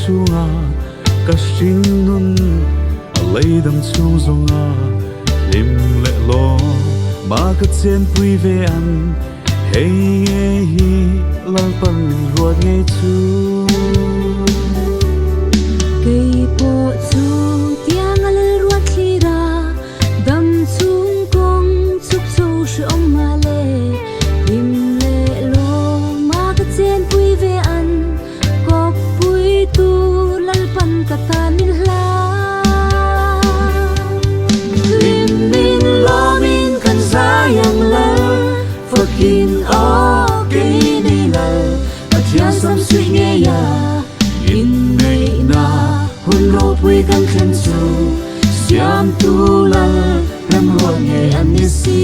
chunga ka hring nun a lei damchhung zawng hlim le lawm ma ka chhuak ve an hei hi lalpa min ruat ngei chu cây po chu tiang al ruat thira damchhung kong chuk chu shu ong ma le hlim le lawm ma ka chhuak ve an kawppui tu lalpan ka tan Inneih Hla hlim min lawm in kan zawng lal fakin o Inneih Hla thiam sam sui ngei Inneih na hun ro pui kan khen chu siam tu lal ram ruat ngei an ni si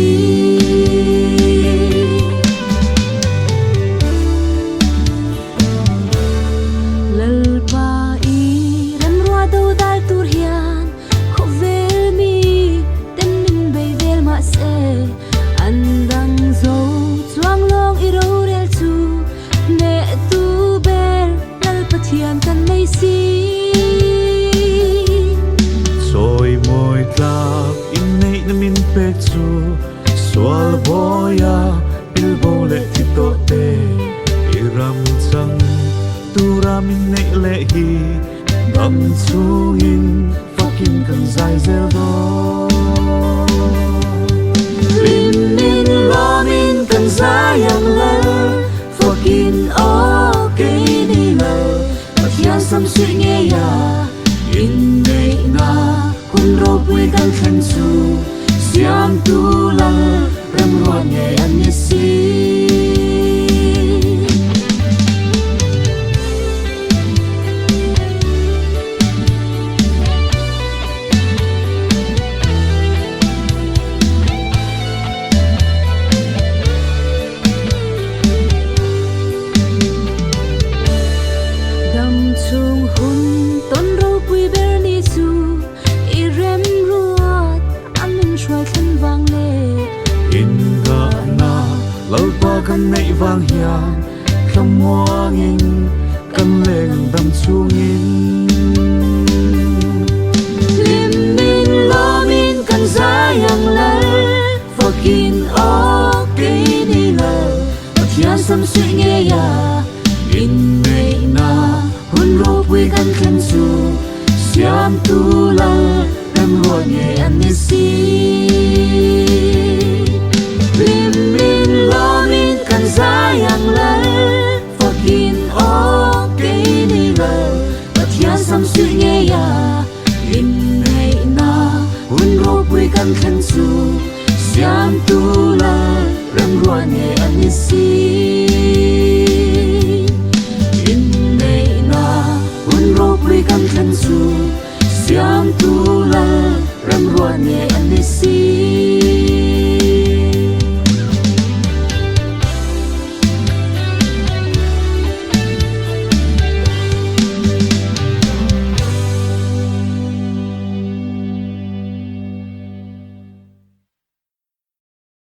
lalpa i ram ruat do dal tur hian kho vel mi ten min bei vel ma se an dang zo chuang long i ro rel chu ne tu ber lalpa thiam kan nei si soi moi tlak Inneih na min pek chu swal boya pilbo le thito te iram chang turam Inneih le hi damchhung in fakin kan zai zel do hlim min lawm in kan zawng lal fakin o Inneih Hla thiam sam sui ngei Inneih na hun ro pui kan khen chu siam tu lal ram ruat ngei an ni si damchhung hun ton ro pui ber ni chu i rem ruat amin shwai thlen wang le in ga na lalpa kan nei wang hian Cmawia kan leng damchhung in hlim min lawm in kan zawng lal fakin o Inneih Hla thiam sam sui ngei Inneih na hun ro pui kan khen chu siam tu lal ram ruat ngei an ni si hlim min lawm in kan zawng lal fakin o Inneih Hla thiam sam sui ngei Inneih na hun ro pui kan khen chu siam tu lal ram ruat ngei an ni si Inneih na hun ro pui kan khen chu siam tu lal ram ruat ngei an ni si